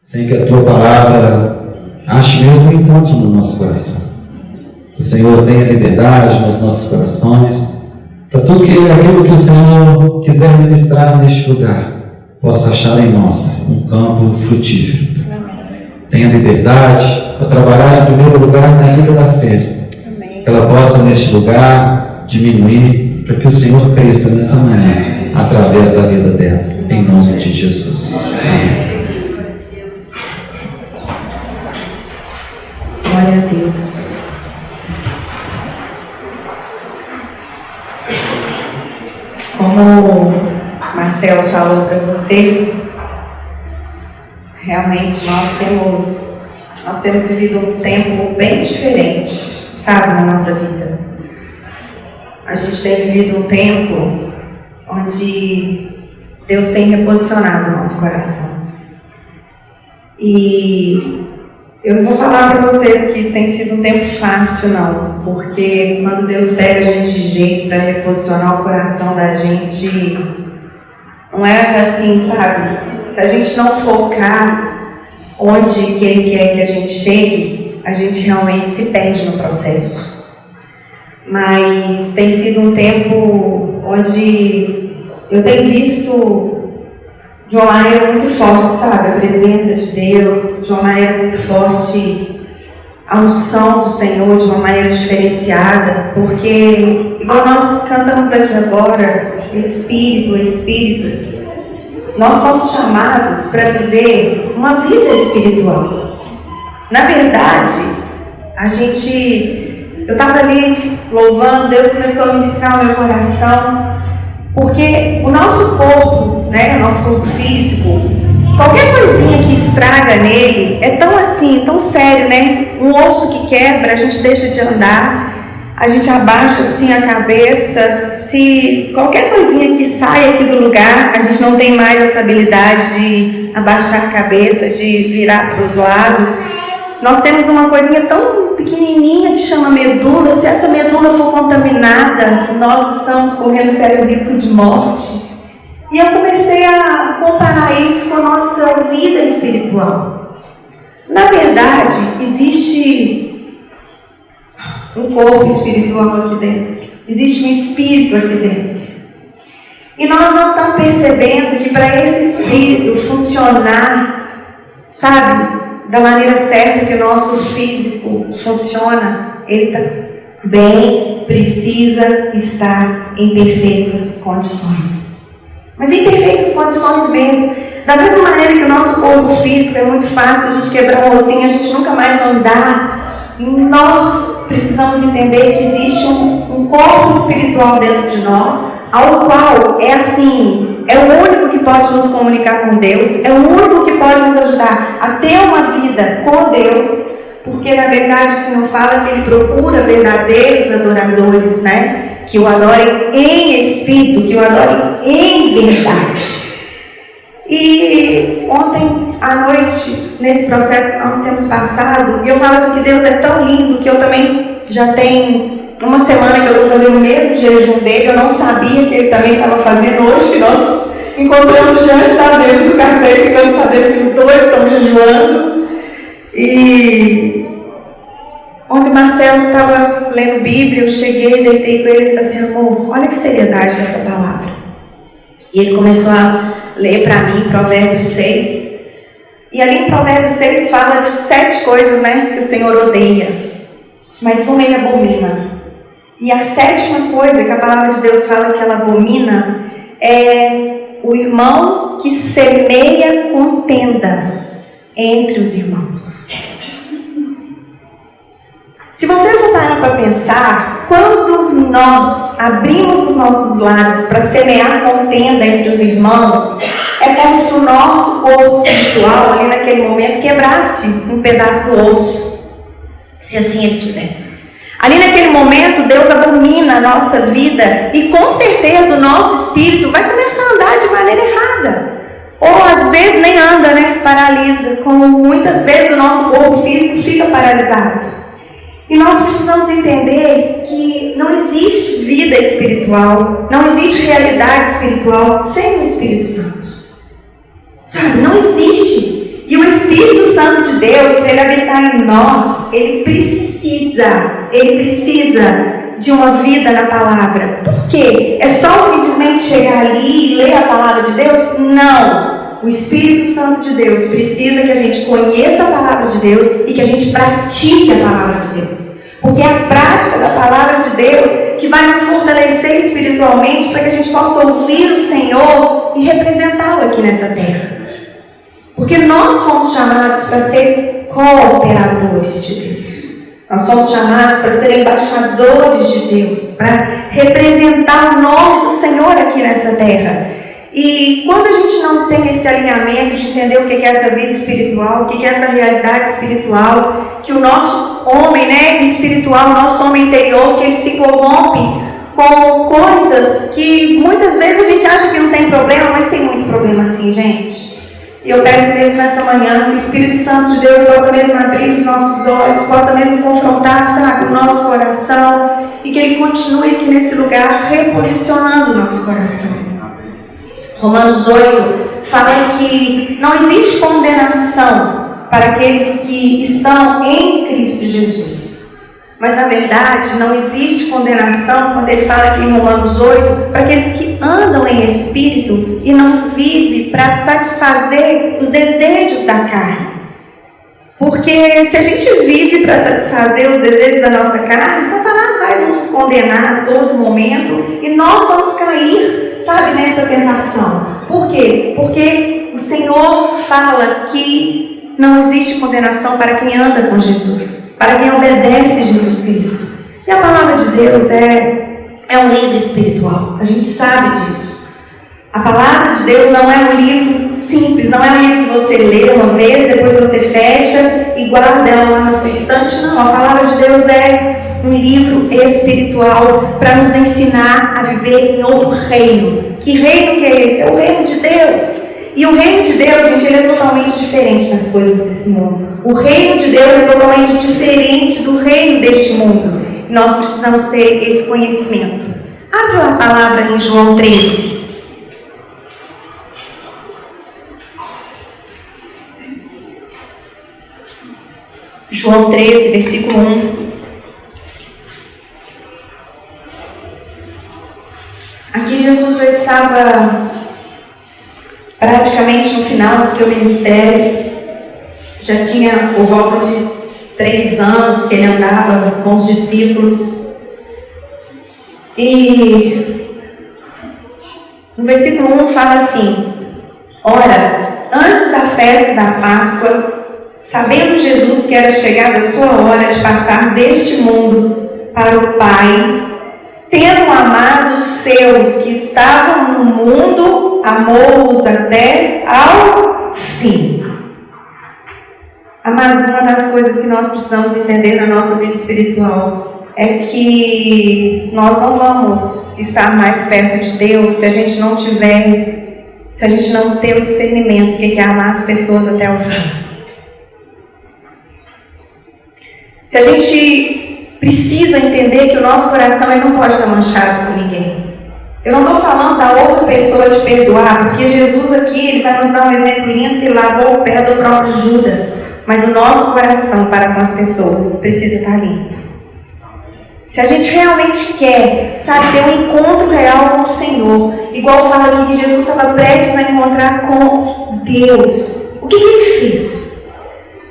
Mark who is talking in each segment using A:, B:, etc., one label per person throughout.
A: sem que a Tua palavra ache mesmo encontro no nosso coração. Que o Senhor tenha liberdade nos nossos corações, para tudo aquilo que o Senhor quiser ministrar neste lugar, possa achar em nós um campo frutífero. Tenha liberdade para trabalhar em primeiro lugar na vida da César. Que ela possa neste lugar diminuir, para que o Senhor cresça nessa manhã, através da vida dela. Em nome de Jesus. Amém.
B: Glória a Deus. Como o Marcelo falou para vocês, realmente nós temos vivido um tempo bem diferente, sabe, na nossa vida. A gente tem vivido um tempo onde Deus tem reposicionado o nosso coração. E eu não vou falar para vocês que tem sido um tempo fácil, não, porque quando Deus pega a gente de jeito para reposicionar o coração da gente, não é assim, sabe? Se a gente não focar onde que Ele quer que a gente chegue, a gente realmente se perde no processo. Mas tem sido um tempo onde eu tenho visto de uma maneira muito forte, sabe, a presença de Deus, de uma maneira muito forte a unção do Senhor, de uma maneira diferenciada, porque, igual nós cantamos aqui agora, Espírito, nós fomos chamados para viver uma vida espiritual. Na verdade, eu estava ali louvando, Deus começou a ministrar o meu coração, porque o nosso corpo, né, o nosso corpo físico, qualquer coisinha que estraga nele é tão assim, tão sério, né? Um osso que quebra, a gente deixa de andar, a gente abaixa assim a cabeça. Se qualquer coisinha que sai aqui do lugar, a gente não tem mais essa habilidade de abaixar a cabeça, de virar para o lado. Nós temos uma coisinha tão pequenininha que chama medula. Se essa medula for contaminada, nós estamos correndo sério risco de morte. E eu comecei a comparar isso com a nossa vida espiritual. Na verdade, existe um corpo espiritual aqui dentro. Existe um espírito aqui dentro. E nós não estamos percebendo que para esse espírito funcionar, sabe, da maneira certa que o nosso físico funciona, ele também precisa estar em perfeitas condições. Mas em perfeitas condições mesmo. Da mesma maneira que o nosso corpo físico é muito fácil a gente quebrar um ossinho, a gente nunca mais andar, nós precisamos entender que existe um corpo espiritual dentro de nós, ao qual é assim, é o único que pode nos comunicar com Deus, é o único que pode nos ajudar a ter uma vida com Deus, porque na verdade o Senhor fala que Ele procura verdadeiros adoradores, né? Que o adorem em espírito, que o adorem em verdade. E ontem à noite, nesse processo que nós temos passado, eu falo assim que Deus é tão lindo que eu também já tenho uma semana que eu estou fazendo o mesmo jejum dele, eu não sabia que ele também estava fazendo hoje, nós encontramos diante da mesa do café, ficamos sabendo que os dois estão jejuando. E ontem o Marcelo estava lendo Bíblia, eu cheguei, deitei com ele e falei assim, amor, olha que seriedade dessa palavra. E ele começou a ler para mim Provérbios 6. E ali em Provérbios 6 fala de 7 coisas, né, que o Senhor odeia, mas uma ele abomina. E a 7ª coisa que a palavra de Deus fala que ela abomina é o irmão que semeia contendas entre os irmãos. Se você for parar para pensar, quando nós abrimos os nossos lábios para semear contenda entre os irmãos, é como se o nosso corpo espiritual ali naquele momento quebrasse um pedaço do osso, se assim ele tivesse. Ali naquele momento, Deus abomina a nossa vida e com certeza o nosso espírito vai começar a andar de maneira errada. Ou às vezes nem anda, né? Paralisa, como muitas vezes o nosso corpo físico fica paralisado. E nós precisamos entender que não existe vida espiritual, não existe realidade espiritual sem o Espírito Santo. Sabe? Não existe. E o Espírito Espírito Santo de Deus, para ele habitar em nós, ele precisa de uma vida na palavra. Por quê? É só simplesmente chegar ali e ler a palavra de Deus? Não. O Espírito Santo de Deus precisa que a gente conheça a palavra de Deus e que a gente pratique a palavra de Deus. Porque é a prática da palavra de Deus que vai nos fortalecer espiritualmente para que a gente possa ouvir o Senhor e representá-lo aqui nessa terra. Porque nós fomos chamados para ser cooperadores de Deus. Nós somos chamados para ser embaixadores de Deus, para representar o nome do Senhor aqui nessa terra. E quando a gente não tem esse alinhamento de entender o que é essa vida espiritual, o que é essa realidade espiritual, que o nosso homem, espiritual, o nosso homem interior, que ele se corrompe com coisas que muitas vezes a gente acha que não tem problema, mas tem muito problema sim, gente. E eu peço mesmo nessa manhã que o Espírito Santo de Deus possa mesmo abrir os nossos olhos, possa mesmo confrontar, sabe, o nosso coração, e que Ele continue aqui nesse lugar reposicionando o nosso coração. Romanos 8 fala que não existe condenação para aqueles que estão em Cristo Jesus. Mas na verdade não existe condenação quando ele fala aqui em Romanos 8 para aqueles que andam em espírito e não vivem para satisfazer os desejos da carne. Porque se a gente vive para satisfazer os desejos da nossa carne, Satanás vai nos condenar a todo momento e nós vamos cair, sabe, nessa tentação. Por quê? Porque o Senhor fala que não existe condenação para quem anda com Jesus, para quem obedece a Jesus Cristo. E a palavra de Deus é um livro espiritual, a gente sabe disso. A palavra de Deus não é um livro simples, não é um livro que você lê uma vez, depois você fecha e guarda ela lá na sua estante. Não, a palavra de Deus é um livro espiritual para nos ensinar a viver em outro reino. Que reino que é esse? É o reino de Deus. E o reino de Deus, gente, ele é totalmente diferente das coisas desse mundo. O reino de Deus é totalmente diferente do reino deste mundo. E nós precisamos ter esse conhecimento. Abra a palavra em João 13. João 13, versículo 1. Aqui Jesus já estava praticamente no final do seu ministério. Já tinha por volta de 3 anos que ele andava com os discípulos. E no versículo 1 fala assim: ora, antes da festa da Páscoa, sabendo Jesus que era chegada a sua hora de passar deste mundo para o Pai, tendo amado os seus que estavam no mundo, amou-os até ao fim. Amados, uma das coisas que nós precisamos entender na nossa vida espiritual é que nós não vamos estar mais perto de Deus se a gente não ter o discernimento do que é amar as pessoas até o fim. Se a gente precisa entender que o nosso coração ele não pode estar manchado por ninguém. Eu não estou falando da outra pessoa te perdoar, porque Jesus aqui ele vai nos dar um exemplo lindo que lavou o pé do próprio Judas. Mas o nosso coração para com as pessoas precisa estar limpo. Se a gente realmente quer, sabe, ter um encontro real com o Senhor, igual fala aqui que Jesus estava prestes a encontrar com Deus. O que ele fez?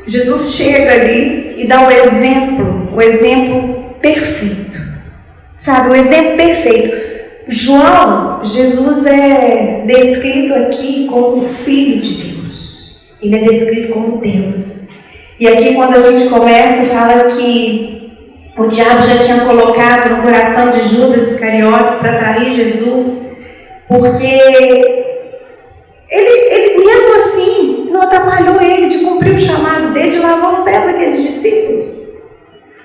B: Jesus chega ali e dá o exemplo perfeito. Sabe, o exemplo perfeito. Jesus é descrito aqui como o Filho de Deus. Ele é descrito como Deus. E aqui quando a gente começa, fala que o diabo já tinha colocado no coração de Judas Iscariotes para trair Jesus, porque ele mesmo assim não atrapalhou ele de cumprir o chamado dele de lavar os pés daqueles discípulos.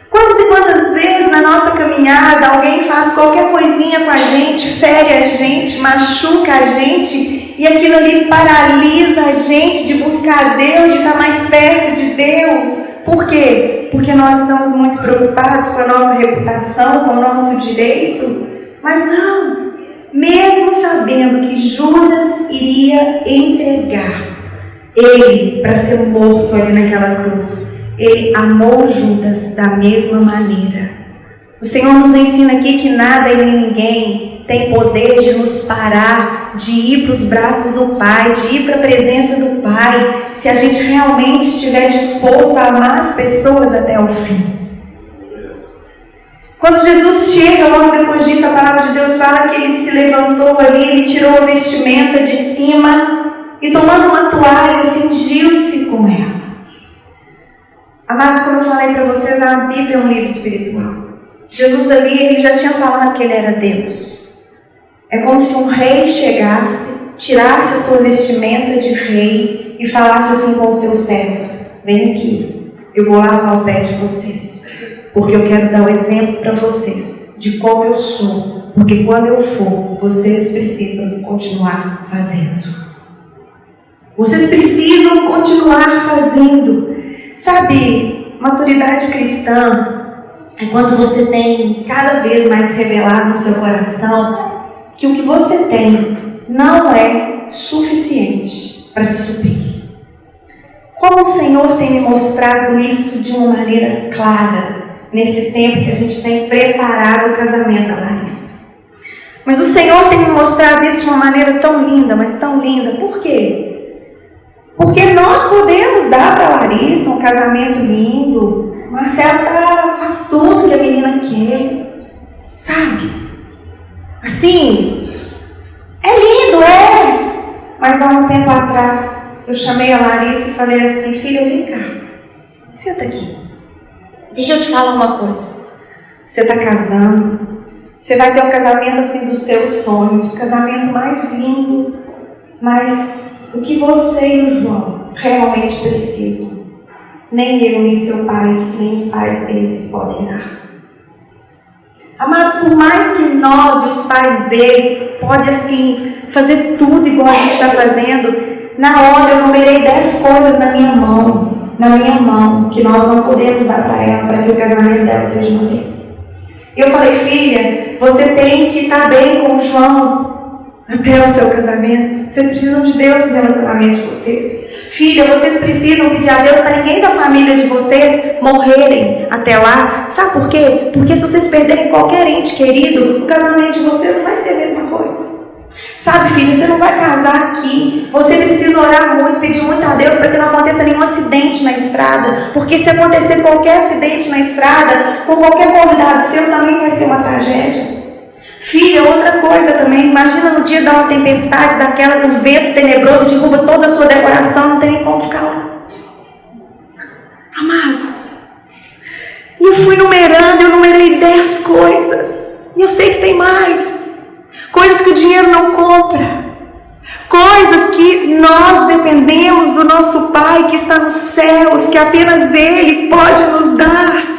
B: Quantas e quantas vezes na nossa caminhada alguém faz qualquer coisinha com a gente, fere a gente, machuca a gente, e aquilo ali paralisa a gente de buscar Deus, de estar mais perto de Deus. Por quê? Porque nós estamos muito preocupados com a nossa reputação, com o nosso direito. Mas não, mesmo sabendo que Judas iria entregar, Ele, para ser morto ali naquela cruz, ele amou Judas da mesma maneira. O Senhor nos ensina aqui que nada e ninguém tem poder de nos parar, de ir para os braços do Pai, de ir para a presença do Pai, se a gente realmente estiver disposto a amar as pessoas até o fim. Quando Jesus chega, logo depois disso, a palavra de Deus fala que ele se levantou ali, ele tirou a vestimenta de cima e, tomando uma toalha, cingiu-se com ela. Amados, como eu falei para vocês, a Bíblia é um livro espiritual. Jesus ali, ele já tinha falado que ele era Deus. É como se um rei chegasse, tirasse a sua vestimenta de rei e falasse assim com os seus servos: vem aqui, eu vou lavar o pé de vocês, porque eu quero dar o exemplo para vocês de como eu sou, porque quando eu for, vocês precisam continuar fazendo. Vocês precisam continuar fazendo. Sabe, maturidade cristã é quando você tem cada vez mais revelado no seu coração que o que você tem não é suficiente para te suprir. Como o Senhor tem me mostrado isso de uma maneira clara nesse tempo que a gente tem preparado o casamento da Larissa. Mas o Senhor tem me mostrado isso de uma maneira tão linda, mas tão linda. Por quê? Porque nós podemos dar para a Larissa um casamento lindo. Marcela faz tudo que a menina quer, sabe? Assim, é lindo, é. Mas há um tempo atrás, eu chamei a Larissa e falei assim: filha, vem cá, senta aqui. Deixa eu te falar uma coisa. Você está casando, você vai ter um casamento assim dos seus sonhos, casamento mais lindo, mas o que você e o João realmente precisam, nem eu, nem seu pai, nem os pais dele podem dar. Amados, por mais que nós e os pais dele podem assim fazer tudo igual a gente está fazendo, na hora eu numerei 10 coisas na minha mão, que nós não podemos dar para ela, para que o casamento dela seja uma vez. Eu falei: filha, você tem que estar bem com o João até o seu casamento. Vocês precisam de Deus no relacionamento de vocês. Filha, vocês precisam pedir a Deus para ninguém da família de vocês morrerem até lá. Sabe por quê? Porque se vocês perderem qualquer ente querido, o casamento de vocês não vai ser a mesma coisa. Sabe, filho, você não vai casar aqui. Você precisa orar muito, pedir muito a Deus para que não aconteça nenhum acidente na estrada. Porque se acontecer qualquer acidente na estrada, com qualquer convidado seu, também vai ser uma tragédia. Filha, outra coisa também, imagina no dia de uma tempestade daquelas, um vento tenebroso derruba toda a sua decoração, não tem nem como ficar lá. Amados, e eu fui numerando, eu numerei 10 coisas, e eu sei que tem mais, coisas que o dinheiro não compra, coisas que nós dependemos do nosso Pai que está nos céus, que apenas Ele pode nos dar.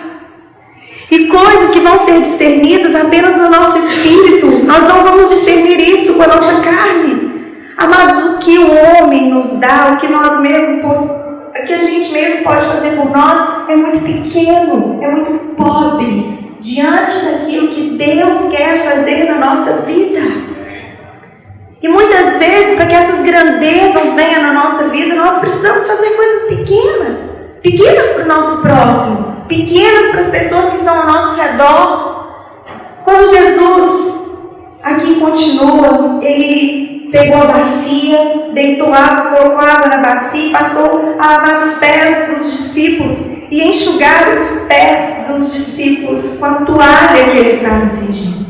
B: E coisas que vão ser discernidas apenas no nosso espírito. Nós não vamos discernir isso com a nossa carne. Amados, o que o homem nos dá, o que nós mesmos, o que a gente mesmo pode fazer por nós, é muito pequeno, é muito pobre, diante daquilo que Deus quer fazer na nossa vida. E muitas vezes, para que essas grandezas venham na nossa vida, nós precisamos fazer coisas pequenas. Pequenas para o nosso próximo, pequenas para as pessoas que estão ao nosso redor. Quando Jesus aqui continua, ele pegou a bacia, deitou água, colocou água na bacia e passou a lavar os pés dos discípulos e enxugar os pés dos discípulos com a toalha que ele estava cingindo.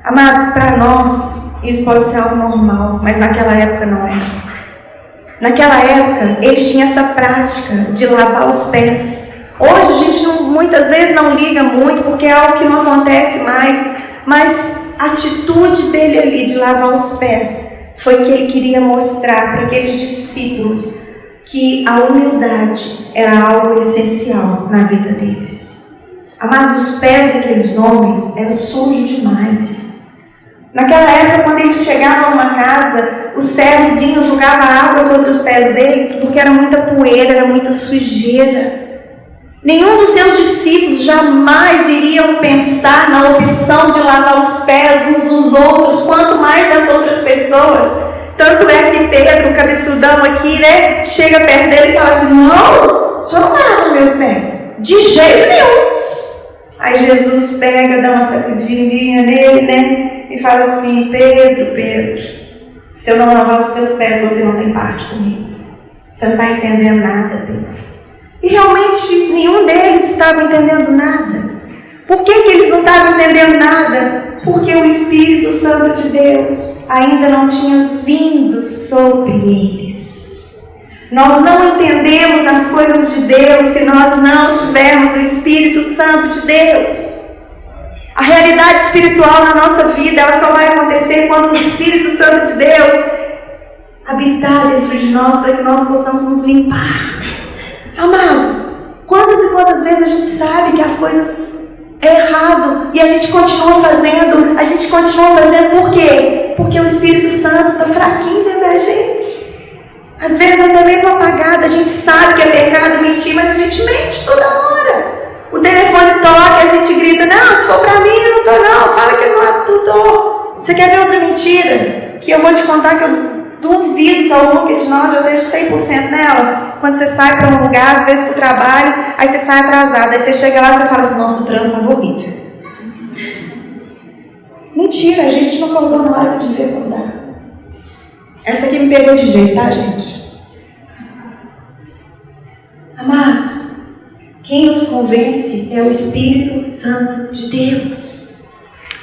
B: Amados, para nós isso pode ser algo normal, mas naquela época não era. Naquela época, eles tinham essa prática de lavar os pés. Hoje a gente muitas vezes não liga muito, porque é algo que não acontece mais. Mas a atitude dele ali de lavar os pés foi que ele queria mostrar para aqueles discípulos que a humildade era algo essencial na vida deles. Amados, os pés daqueles homens eram sujos demais. Naquela época, quando eles chegavam a uma casa, os servos vinham, jogavam água sobre os pés dele, porque era muita poeira, era muita sujeira. Nenhum dos seus discípulos jamais iriam pensar na opção de lavar os pés uns dos outros, quanto mais das outras pessoas. Tanto é que Pedro, o cabeçudão aqui, né, chega perto dele e fala assim: não, o senhor não vai lavar meus pés, de jeito nenhum. Aí Jesus pega, dá uma sacudidinha nele, né, e fala assim: Pedro, se eu não lavar os teus pés, você não tem parte comigo. Você não está entendendo nada, Pedro. E realmente nenhum deles estava entendendo nada. Por que eles não estavam entendendo nada? Porque o Espírito Santo de Deus ainda não tinha vindo sobre eles. Nós não entendemos as coisas de Deus se nós não tivermos o Espírito Santo de Deus. A realidade espiritual na nossa vida, ela só vai acontecer quando o Espírito Santo de Deus habitar dentro de nós, para que nós possamos nos limpar. Amados, quantas e quantas vezes a gente sabe que as coisas é errado e a gente continua fazendo, por quê? Porque o Espírito Santo está fraquinho dentro da gente. Às vezes até mesmo apagado, a gente sabe que é pecado mentir, mas a gente mente toda hora. O telefone toca, a gente grita: não, se for para mim eu não estou não, fala que eu não estou. Você quer ver outra mentira? Que eu vou te contar, que eu duvido que algum de nós já esteja 100% nela. Quando você sai para um lugar, às vezes para o trabalho, aí você sai atrasado, aí você chega lá e você fala assim: nossa, o trânsito estava horrível. Mentira, a gente não acordou na hora que devia acordar. Essa aqui me pegou de jeito, tá, gente? Amados, quem nos convence é o Espírito Santo de Deus.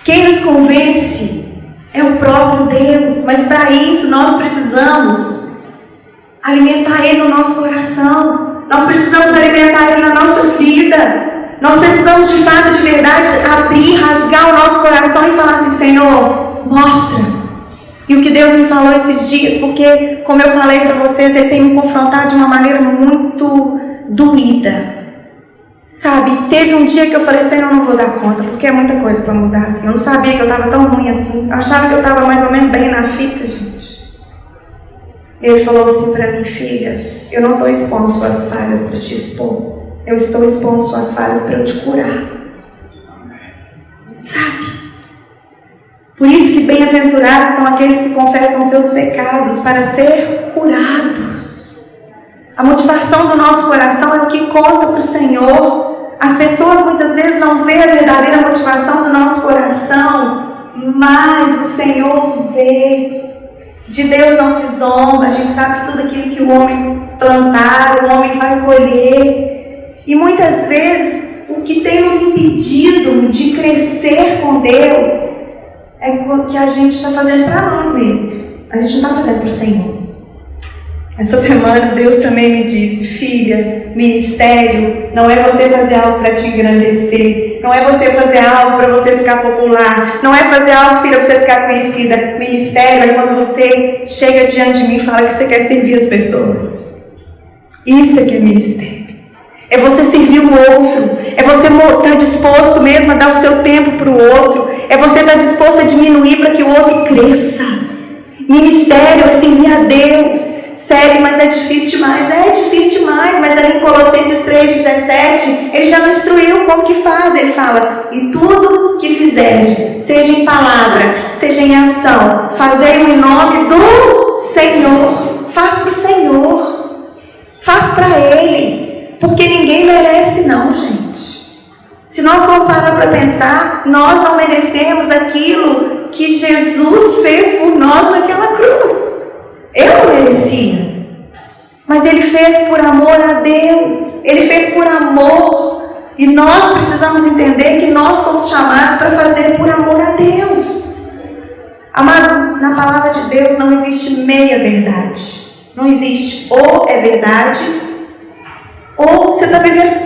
B: Quem nos convence é o próprio Deus. Mas para isso nós precisamos alimentar Ele no nosso coração. Nós precisamos alimentar Ele na nossa vida. Nós precisamos de fato, de verdade, abrir, rasgar o nosso coração e falar assim: Senhor, mostra. E o que Deus me falou esses dias, porque, como eu falei para vocês, Ele tem me confrontado de uma maneira muito doída. Sabe, teve um dia que eu falei: Senhor, eu não vou dar conta, porque é muita coisa para mudar assim. Eu não sabia que eu estava tão ruim assim. Eu achava que eu estava mais ou menos bem na fita, gente. Ele falou assim para mim: filha, eu não estou expondo suas falhas para te expor. Eu estou expondo suas falhas para eu te curar. Sabe? Por isso que bem-aventurados são aqueles que confessam seus pecados para ser curados. A motivação do nosso coração é o que conta para o Senhor. As pessoas muitas vezes não veem a verdadeira motivação do nosso coração, mas o Senhor vê. De Deus não se zomba. A gente sabe que tudo aquilo que o homem plantar, o homem vai colher. E muitas vezes o que tem nos impedido de crescer com Deus é o que a gente está fazendo para nós mesmos. A gente não está fazendo para o Senhor. Essa semana Deus também me disse: filha, ministério não é você fazer algo para te engrandecer, não é você fazer algo para você ficar popular, não é fazer algo, filha, para você ficar conhecida. Ministério é quando você chega diante de mim e fala que você quer servir as pessoas. Isso é que é ministério. É você servir o outro, é você estar disposto mesmo a dar o seu tempo para o outro, é você estar disposto a diminuir para que o outro cresça. Ministério é servir a Deus. Sério, mas é difícil demais. É difícil demais, mas ali em Colossenses 3,17, ele já nos instruiu como que faz. Ele fala: e tudo que fizerdes, seja em palavra, seja em ação, fazei em nome do Senhor. Faz para o Senhor, faz para Ele. Porque ninguém merece não, gente. Se nós formos parar para pensar, nós não merecemos aquilo que Jesus fez por nós naquela cruz. Eu não merecia. Mas Ele fez por amor a Deus. Ele fez por amor. E nós precisamos entender que nós fomos chamados para fazer por amor a Deus. Amados, na palavra de Deus não existe meia verdade. Não existe ou é verdade, ou você está vivendo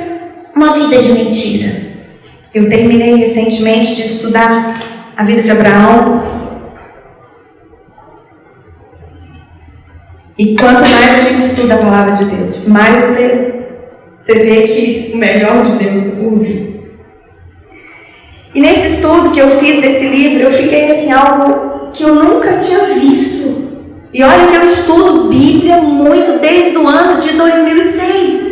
B: uma vida de mentira. Eu terminei recentemente de estudar a vida de Abraão. E quanto mais a gente estuda a palavra de Deus, mais você vê que o melhor de Deus está por vir. E nesse estudo que eu fiz desse livro, eu fiquei assim, algo que eu nunca tinha visto. E olha que eu estudo Bíblia muito desde o ano de 2006.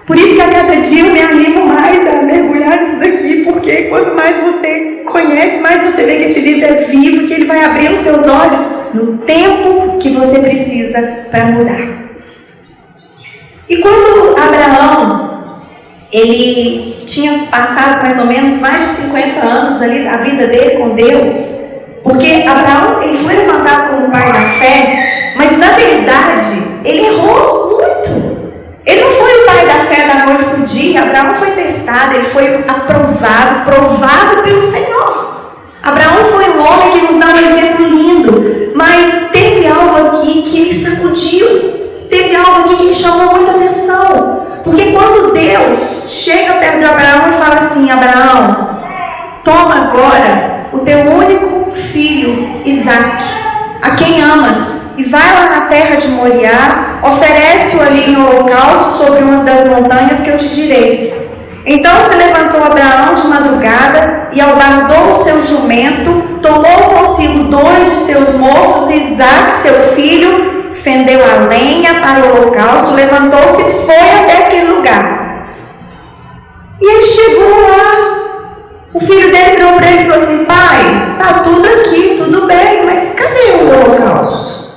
B: Por isso que a cada dia eu me animo mais a mergulhar nisso daqui, porque quanto mais você conhece, mais você vê que esse livro é vivo, que ele vai abrir os seus olhos no tempo que você precisa para mudar. E quando Abraão, ele tinha passado mais ou menos mais de 50 anos ali da vida dele com Deus, porque Abraão, ele foi levantado como pai da fé, mas na verdade, ele errou muito. Ele não foi o pai da fé da noite para o dia. Abraão foi testado, ele foi aprovado, provado pelo Senhor. Abraão foi um homem que nos dá um exemplo lindo, mas teve algo aqui que ele sacudiu. Teve algo aqui que me chamou muita atenção. Porque quando Deus chega perto de Abraão e fala assim: Abraão, toma agora o teu único filho, Isaque, a quem amas, e vai lá na terra de Moriá, oferece-o ali em holocausto sobre uma das montanhas que eu te direi. Então se levantou Abraão de madrugada e albardou o seu jumento, tomou consigo 2 de seus moços e Isaque, seu filho, fendeu a lenha para o holocausto, levantou-se e foi até aquele lugar. E ele chegou lá. O filho dele virou para ele e falou assim: pai, está tudo aqui, tudo bem, mas cadê o holocausto?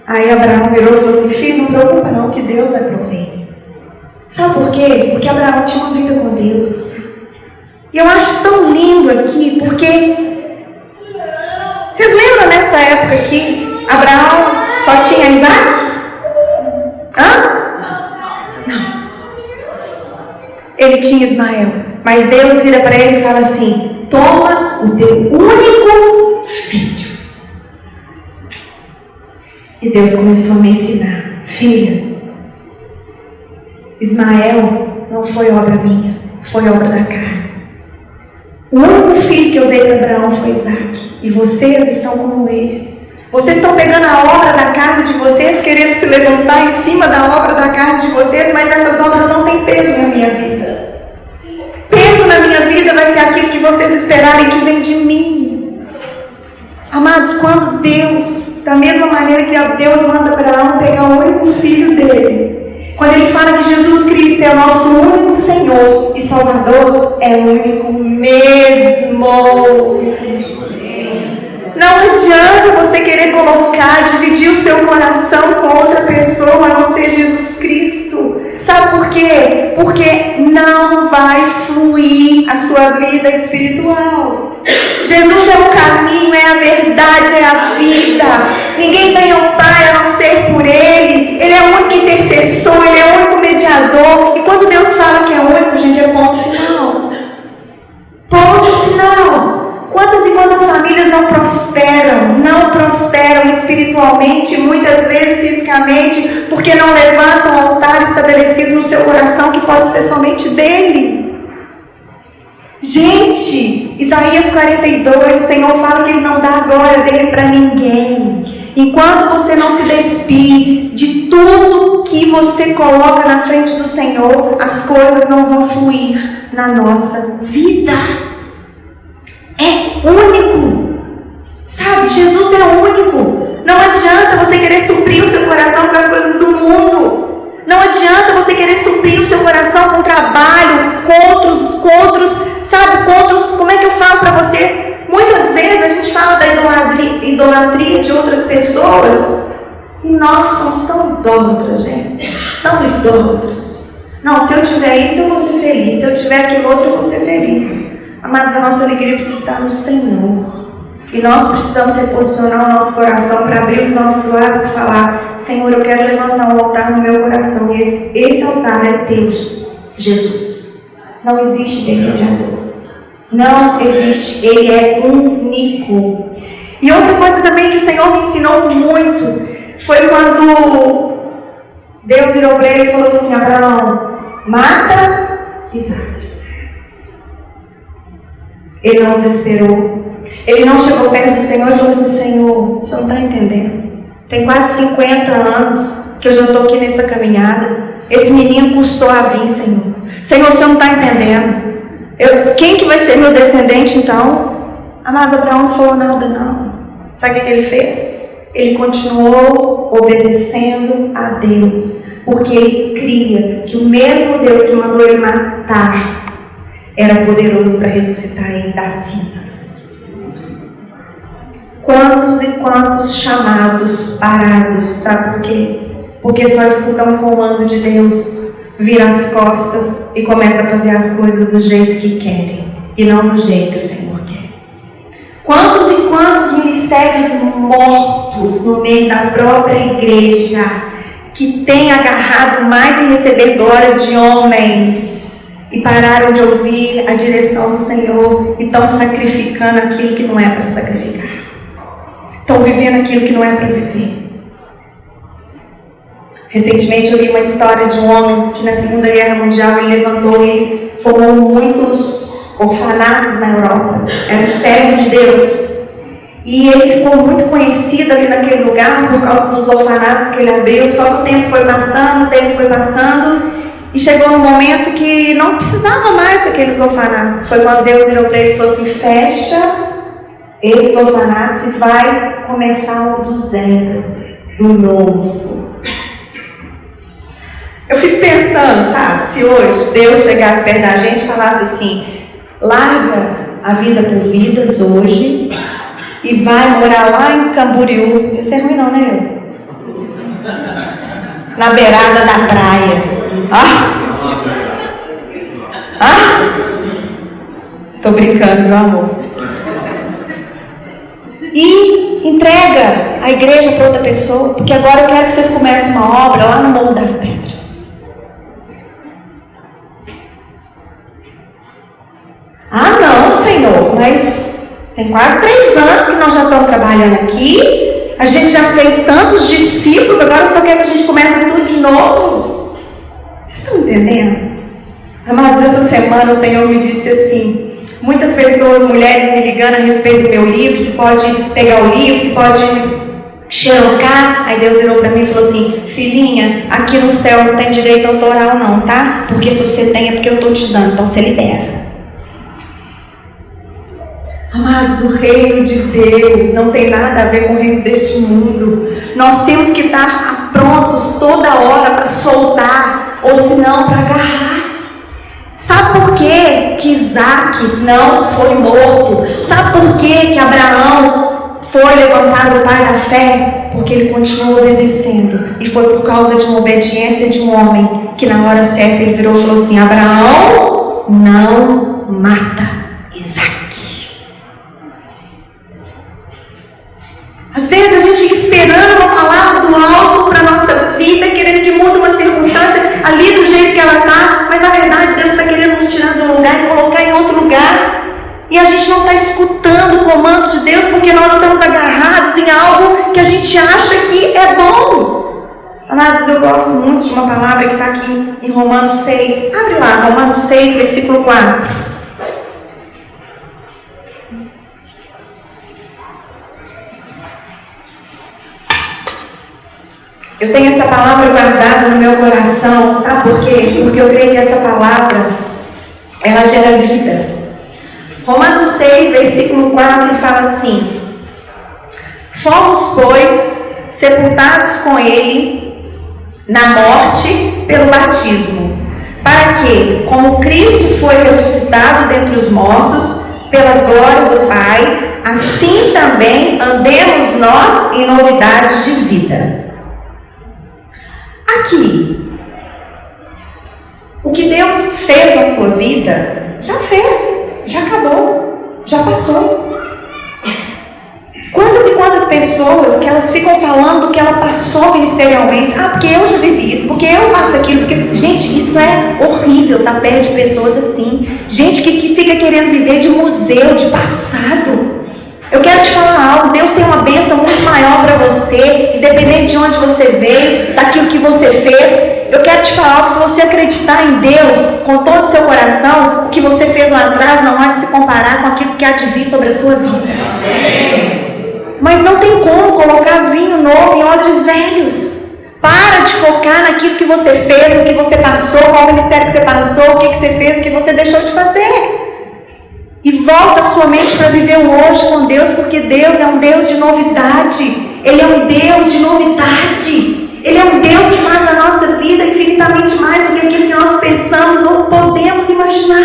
B: Aí Abraão virou e falou assim: filho, não preocupa não, que Deus vai prover. Sabe por quê? Porque Abraão tinha uma vida com Deus. E eu acho tão lindo aqui, porque vocês lembram nessa época que Abraão só tinha Isaque? Não. Ele tinha Ismael. Mas Deus vira para ele e fala assim: toma o teu único filho. E Deus começou a me ensinar: filha, Ismael não foi obra minha, foi obra da carne. O único filho que eu dei para Abraão foi Isaque. E vocês estão como eles. Vocês estão pegando a obra da carne de vocês, querendo se levantar em cima da obra da carne de vocês, mas essas obras não têm peso na minha vida. Peso na minha vida vai ser aquilo que vocês esperarem que vem de mim. Amados, quando Deus, da mesma maneira que Deus manda Abraão pegar o único filho dele, quando ele fala que Jesus Cristo é o nosso único Senhor e Salvador, é o único mesmo. Não adianta você querer colocar, dividir o seu coração com outra pessoa, a não ser Jesus Cristo. Sabe por quê? Porque não vai fluir a sua vida espiritual. Jesus é o caminho, é a verdade, é a vida. Ninguém vem ao Pai a não ser por Ele. Ele é o único intercessor, Ele é o único mediador. E quando Deus fala que é único, gente, é ponto final. Ponto final. Quantas e quantas famílias não prosperam espiritualmente, muitas vezes fisicamente, porque não levantam o altar estabelecido no seu coração, que pode ser somente dele. Gente, Isaías 42, o Senhor fala que Ele não dá a glória dele para ninguém. Enquanto você não se despir de tudo que você coloca na frente do Senhor, as coisas não vão fluir na nossa vida. É único, sabe? Jesus é único. Não adianta você querer suprir o seu coração com as coisas do mundo. Não adianta você querer suprir o seu coração com trabalho, com outros, sabe? Com outros, como é que eu falo para você? Muitas vezes a gente fala da idolatria de outras pessoas e nós somos tão idólatras, gente. Tão idólatras. Não, se eu tiver isso eu vou ser feliz. Se eu tiver aquilo outro eu vou ser feliz. Amados, a nossa alegria precisa estar no Senhor. E nós precisamos reposicionar o nosso coração para abrir os nossos lábios e falar: Senhor, eu quero levantar um altar no meu coração. E esse altar é teu, Jesus. Não existe intermediador. Não existe. Ele é único. E outra coisa também que o Senhor me ensinou muito foi quando Deus virou para ele e falou assim: Abraão, mata Isaque. Ele não desesperou. Ele não chegou perto do Senhor e falou assim: Senhor, o Senhor não está entendendo. Tem quase 50 anos que eu já estou aqui nessa caminhada. Esse menino custou a vir, Senhor. Senhor, o Senhor não está entendendo. Quem que vai ser meu descendente então? Mas Abraão não falou nada não. Sabe o que ele fez? Ele continuou obedecendo a Deus. Porque ele cria que o mesmo Deus que mandou ele matar era poderoso para ressuscitar ele das cinzas. Quantos e quantos chamados parados, sabe por quê? Porque só escutam o comando de Deus, viram as costas e começam a fazer as coisas do jeito que querem e não do jeito que o Senhor quer. Quantos e quantos ministérios mortos no meio da própria igreja que têm agarrado mais em receber glória de homens e pararam de ouvir a direção do Senhor e estão sacrificando aquilo que não é para sacrificar. Estão vivendo aquilo que não é para viver. Recentemente eu li uma história de um homem que na Segunda Guerra Mundial ele levantou e formou muitos orfanatos na Europa. Era um servo de Deus. E ele ficou muito conhecido ali naquele lugar por causa dos orfanatos que ele abriu. Só que o tempo foi passando, e chegou um momento que não precisava mais daqueles orfanatos. Foi quando Deus virou para ele e falou assim: fecha esses orfanatos e vai começar do zero, do novo. Eu fico pensando, sabe, se hoje Deus chegasse perto da gente e falasse assim: larga a vida por vidas hoje e vai morar lá em Camboriú. Isso é ruim não, né? Na beirada da praia. Tô brincando, meu amor. E entrega a igreja para outra pessoa, porque agora eu quero que vocês comecem uma obra lá no Morro das Pedras. Não, Senhor, mas tem quase 3 anos que nós já estamos trabalhando aqui, a gente já fez tantos discípulos, agora só quer que a gente comece tudo de novo. Vocês estão entendendo? Amados, essa semana o Senhor me disse assim: muitas pessoas, mulheres, me ligando a respeito do meu livro, se pode pegar o livro, se pode xerocar. Aí Deus virou para mim e falou assim: filhinha, aqui no céu não tem direito autoral não, tá? Porque se você tem é porque eu estou te dando, então você libera. Amados, o reino de Deus não tem nada a ver com o reino deste mundo. Nós temos que estar prontos toda hora para soltar, ou se não para agarrar. Sabe por que Isaac não foi morto? Sabe por que Abraão foi levantado o pai da fé? Porque ele continuou obedecendo. E foi por causa de uma obediência de um homem que na hora certa ele virou e falou assim: Abraão, não mata Isaac. Às vezes a gente fica esperando uma palavra do alto para a nossa vida, querendo que mude uma circunstância ali do jeito que ela está, mas na verdade Deus está querendo nos tirar de um lugar e colocar em outro lugar, e a gente não está escutando o comando de Deus porque nós estamos agarrados em algo que a gente acha que é bom. Amados, eu gosto muito de uma palavra que está aqui em Romanos 6, abre lá, Romanos 6, versículo 4. Eu tenho essa palavra guardada no meu coração, sabe por quê? Porque eu creio que essa palavra, ela gera vida. Romanos 6, versículo 4, fala assim: fomos, pois, sepultados com ele na morte pelo batismo, para que, como Cristo foi ressuscitado dentre os mortos, pela glória do Pai, assim também andemos nós em novidades de vida. Aqui, o que Deus fez na sua vida, já fez, já acabou, já passou. Quantas e quantas pessoas que elas ficam falando do que ela passou ministerialmente, porque eu já vivi isso, porque eu faço aquilo, porque, gente, isso é horrível, tá perto de pessoas assim, gente que fica querendo viver de museu, de passado. Eu quero te falar algo, Deus tem uma bênção muito maior para você, independente de onde você veio, daquilo que você fez. Eu quero te falar algo, se você acreditar em Deus com todo o seu coração, o que você fez lá atrás não há de se comparar com aquilo que há de vir sobre a sua vida. Mas não tem como colocar vinho novo em odres velhos. Para de focar naquilo que você fez, no que você passou, qual ministério que você passou, o que você fez, o que você deixou de fazer. E volta a sua mente para viver o hoje com Deus, porque Deus é um Deus de novidade. Ele é um Deus de novidade. Ele é um Deus que faz a nossa vida infinitamente mais do que aquilo que nós pensamos ou podemos imaginar.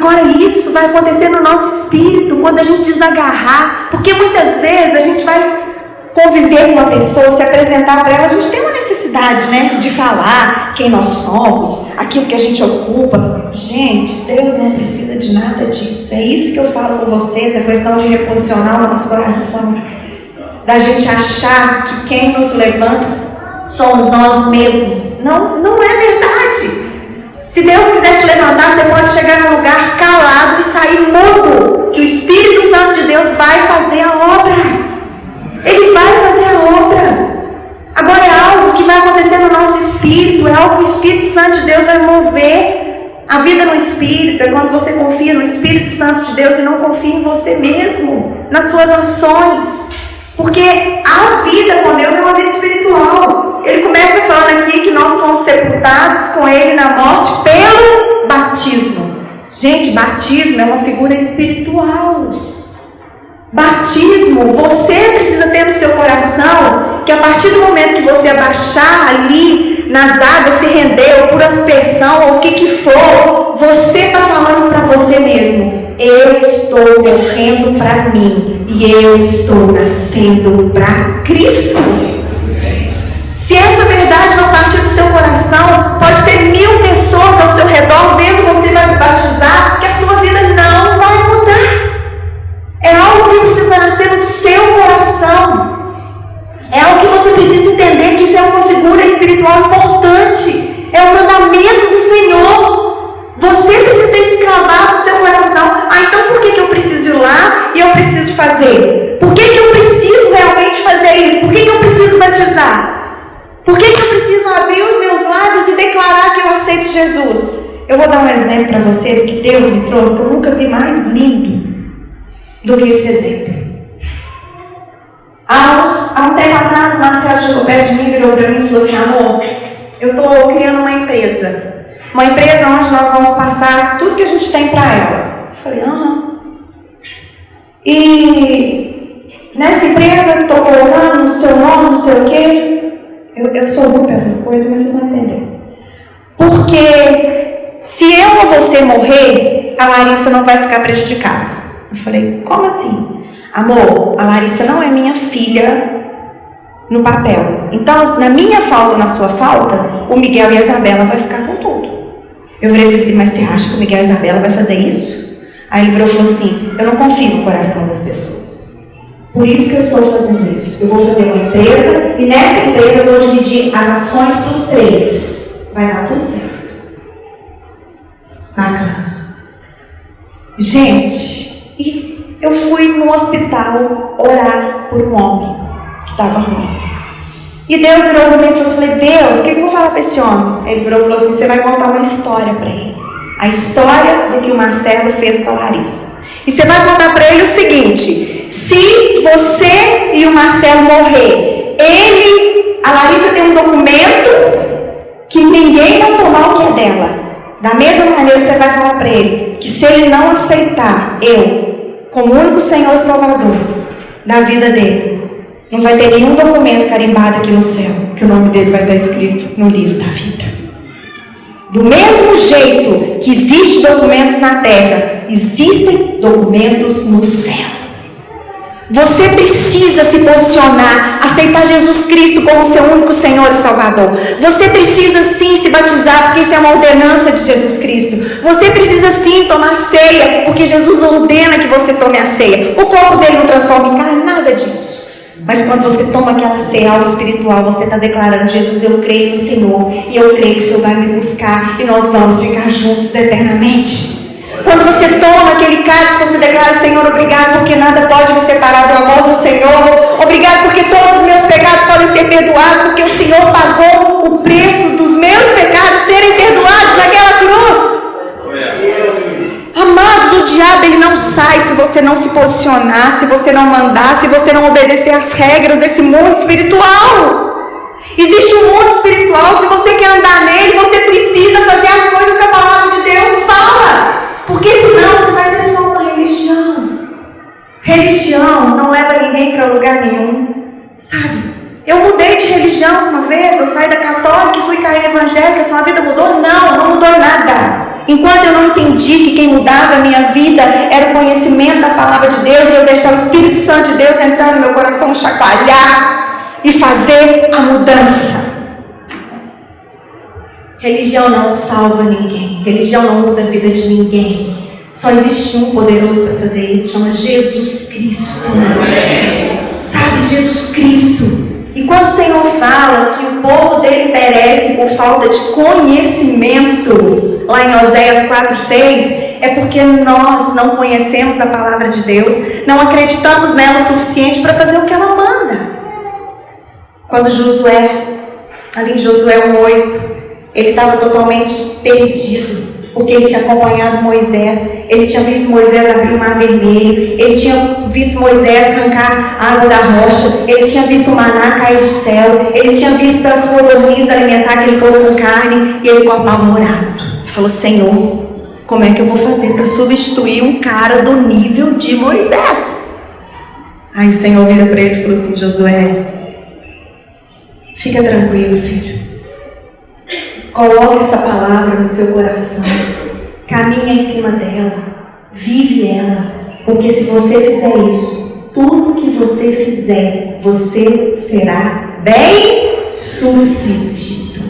B: Agora isso vai acontecer no nosso espírito, quando a gente desagarrar, porque muitas vezes a gente vai conviver com uma pessoa, se apresentar para ela, a gente tem uma necessidade, né, de falar quem nós somos, aquilo que a gente ocupa. Gente, Deus não precisa de nada disso. É isso que eu falo com vocês, a questão de reposicionar o nosso coração, da gente achar que quem nos levanta somos nós mesmos. Não é verdade. Se Deus quiser te levantar, você pode chegar num lugar calado e sair mudo, que o Espírito Santo de Deus vai fazer a obra. Ele vai fazer a obra. Agora é algo que vai acontecer no nosso espírito, é algo que o Espírito Santo de Deus vai mover. A vida no Espírito é quando você confia no Espírito Santo de Deus e não confia em você mesmo, nas suas ações. Porque a vida com Deus é uma vida espiritual. Ele começa falando aqui que nós fomos sepultados com Ele na morte pelo batismo. Gente, batismo é uma figura espiritual. Batismo, você precisa ter no seu coração que a partir do momento que você abaixar ali nas águas, se render, ou por aspersão, ou o que for, você está falando para você mesmo: eu estou morrendo para mim e eu estou nascendo para Cristo. Se essa verdade não partir do seu coração, pode ter 1000 pessoas ao seu redor vendo você vai batizar, que a sua vida não vai mudar. É algo que precisa nascer no seu coração. É algo que você precisa entender, que isso é uma figura espiritual importante. É o mandamento do Senhor. Você precisa ter isso cravado no seu coração. Então por que eu preciso ir lá e eu preciso fazer? Por que eu preciso realmente fazer isso? Por que eu preciso batizar? Por que eu preciso abrir os meus lábios e declarar que eu aceito Jesus? Eu vou dar um exemplo para vocês que Deus me trouxe, que eu nunca vi mais lindo do que esse exemplo. Há um tempo atrás, Marcelo chegou perto de mim, virou para mim e falou assim: amor, eu estou criando uma empresa onde nós vamos passar tudo que a gente tem para ela. Eu falei: aham. E nessa empresa eu estou colocando o seu nome, não sei o quê. Eu sou ruim para essas coisas, mas vocês vão entender. Porque se eu ou você morrer, a Larissa não vai ficar prejudicada. Eu falei: como assim? Amor, a Larissa não é minha filha no papel. Então, na minha falta ou na sua falta, o Miguel e a Isabela vai ficar com tudo. Eu virei e falei assim: mas você acha que o Miguel e a Isabela vai fazer isso? Aí ele virou e falou assim: eu não confio no coração das pessoas. Por isso que eu estou fazendo isso. Eu vou fazer uma empresa e nessa empresa eu vou dividir as ações para os 3. Vai dar tudo certo. Bacana. Gente, e eu fui no hospital orar por um homem que estava ruim. E Deus virou para mim e falou assim: falei: Deus, o que eu vou falar para esse homem? Ele virou e falou assim: você vai contar uma história para ele. A história do que o Marcelo fez com a Larissa. E você vai contar para ele o seguinte: se você e o Marcelo morrer, a Larissa tem um documento que ninguém vai tomar o que é dela. Da mesma maneira, você vai falar para ele que se ele não aceitar eu como único Senhor e Salvador da vida dele, não vai ter nenhum documento carimbado aqui no céu, que o nome dele vai estar escrito no livro da vida. Do mesmo jeito que existem documentos na terra, existem documentos no céu. Você precisa se posicionar, aceitar Jesus Cristo como seu único Senhor e Salvador. Você precisa sim se batizar, porque isso é uma ordenança de Jesus Cristo. Você precisa sim tomar ceia, porque Jesus ordena que você tome a ceia. O corpo dele não transforma em carne, nada disso. Mas quando você toma aquela ceia, algo espiritual, você está declarando: Jesus, eu creio no Senhor, e eu creio que o Senhor vai me buscar, e nós vamos ficar juntos eternamente. Quando você toma aquele cálice, você declara: Senhor, obrigado porque nada pode me separar do amor do Senhor. Obrigado porque todos os meus pecados podem ser perdoados, porque o Senhor pagou o preço dos meus pecados serem perdoados naquela cruz. Amados, o diabo ele não sai se você não se posicionar, se você não mandar, se você não obedecer às regras desse mundo espiritual. Existe um mundo espiritual, se você quer andar nele, você precisa fazer as coisas que a palavra de Deus fala. Porque senão você vai ter só uma religião. Religião não leva ninguém para lugar nenhum, sabe? Eu mudei de religião uma vez, eu saí da católica e fui cair na evangélica, sua vida mudou? Não mudou nada. enquanto eu não entendi que quem mudava a minha vida era o conhecimento da palavra de Deus, e eu deixar o Espírito Santo de Deus entrar no meu coração, chacoalhar e fazer a mudança. Religião não salva ninguém, religião não muda a vida de ninguém. Só existe um poderoso para fazer isso, chama Jesus Cristo. Sabe, Jesus Cristo. E quando o Senhor fala que o povo dele perece por falta de conhecimento, lá em Oséias 4:6, é porque nós não conhecemos a palavra de Deus, não acreditamos nela o suficiente para fazer o que ela manda. Quando Josué, ali em Josué 1:8, ele estava totalmente perdido, porque ele tinha acompanhado Moisés, ele tinha visto Moisés abrir o mar vermelho, ele tinha visto Moisés arrancar a água da rocha, ele tinha visto o maná cair do céu, ele tinha visto as codornizes alimentar aquele povo com carne, e ele ficou apavorado. Ele falou: Senhor, como é que eu vou fazer para substituir um cara do nível de Moisés? Aí o Senhor vira para ele e falou assim: Josué, fica tranquilo, filho. Coloque essa palavra no seu coração, caminha em cima dela, vive ela, porque se você fizer isso, tudo que você fizer, você será bem sucedido.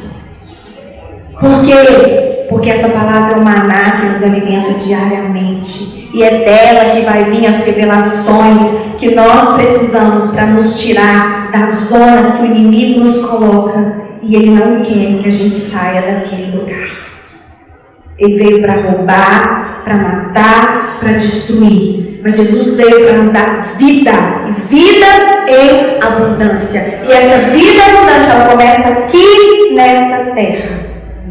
B: Por quê? Porque essa palavra é o maná que nos alimenta diariamente, e é dela que vai vir as revelações que nós precisamos para nos tirar das zonas que o inimigo nos coloca. E ele não quer que a gente saia daquele lugar. Ele veio para roubar, para matar, para destruir. Mas Jesus veio para nos dar vida. E vida em abundância. E essa vida em abundância, ela começa aqui nessa terra.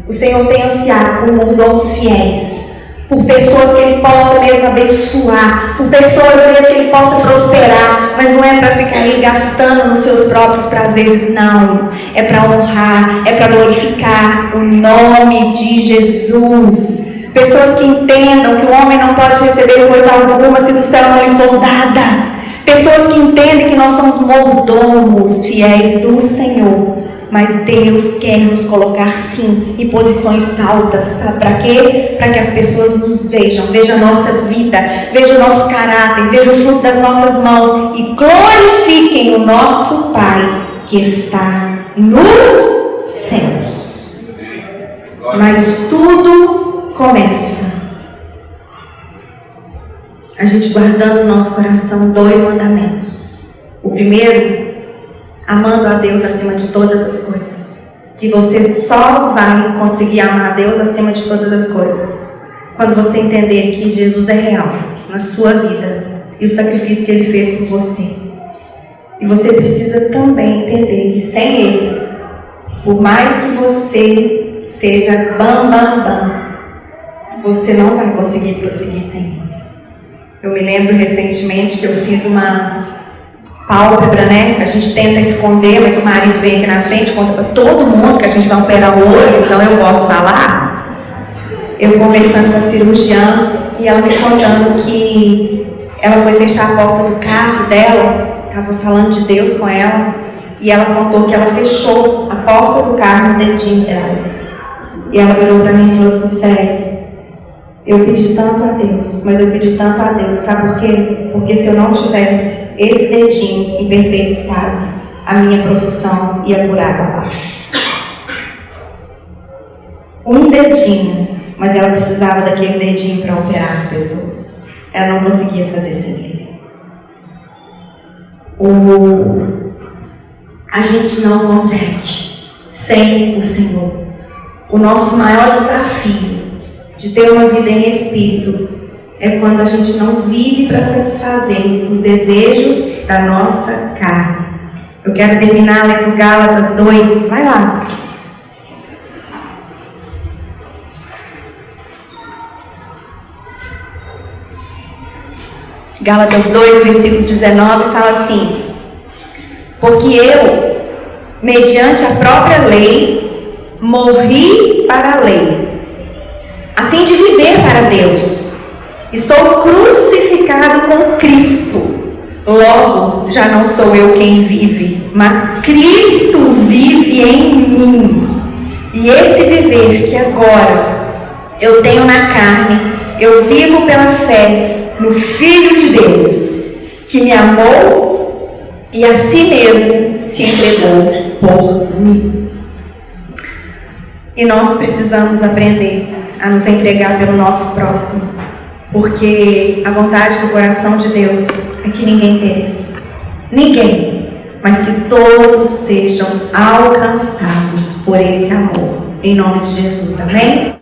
B: O Senhor tem ansiado por mordomos fiéis. Por pessoas que Ele possa mesmo abençoar. Por pessoas mesmo que Ele possa prosperar. Mas não é para ficar aí gastando nos seus próprios prazeres, não. É para honrar, é para glorificar o nome de Jesus. Pessoas que entendam que o homem não pode receber coisa alguma se do céu não lhe for dada. Pessoas que entendem que nós somos mordomos fiéis do Senhor. Mas Deus quer nos colocar sim em posições altas, sabe para quê? Para que as pessoas nos vejam a nossa vida, vejam o nosso caráter, vejam o fruto das nossas mãos e glorifiquem o nosso Pai que está nos céus. Mas tudo começa a gente guardando no nosso coração 2 mandamentos. O primeiro, amando a Deus acima de todas as coisas. Que você só vai conseguir amar a Deus acima de todas as coisas quando você entender que Jesus é real na sua vida e o sacrifício que Ele fez por você. E você precisa também entender que sem Ele, por mais que você seja você não vai conseguir prosseguir sem Ele. Eu me lembro recentemente que eu fiz uma pálpebra, né? Que a gente tenta esconder, mas o marido vem aqui na frente, conta para todo mundo que a gente vai operar o olho, então eu posso falar. Eu conversando com a cirurgiã e ela me contando que ela foi fechar a porta do carro dela, estava falando de Deus com ela, e ela contou que ela fechou a porta do carro no dedinho dela. E ela virou para mim e falou assim: Cés, eu pedi tanto a Deus, mas eu pedi tanto a Deus, sabe por quê? Porque se eu não tivesse esse dedinho em perfeito estado, a minha profissão ia por água abaixo. Um dedinho, mas ela precisava daquele dedinho para operar as pessoas. Ela não conseguia fazer sem ele. A gente não consegue sem o Senhor. O nosso maior desafio de ter uma vida em espírito é quando a gente não vive para satisfazer os desejos da nossa carne. Eu quero terminar lendo Gálatas 2, vai lá. Gálatas 2, versículo 19, fala assim: porque eu, mediante a própria lei, morri para a lei, a fim de viver para Deus. Estou crucificado com Cristo. Logo, já não sou eu quem vive, mas Cristo vive em mim. E esse viver que agora eu tenho na carne, eu vivo pela fé no Filho de Deus, que me amou e a si mesmo se entregou por mim. E nós precisamos aprender a nos entregar pelo nosso próximo, porque a vontade do coração de Deus é que ninguém pereça. Ninguém, mas que todos sejam alcançados por esse amor. Em nome de Jesus, amém?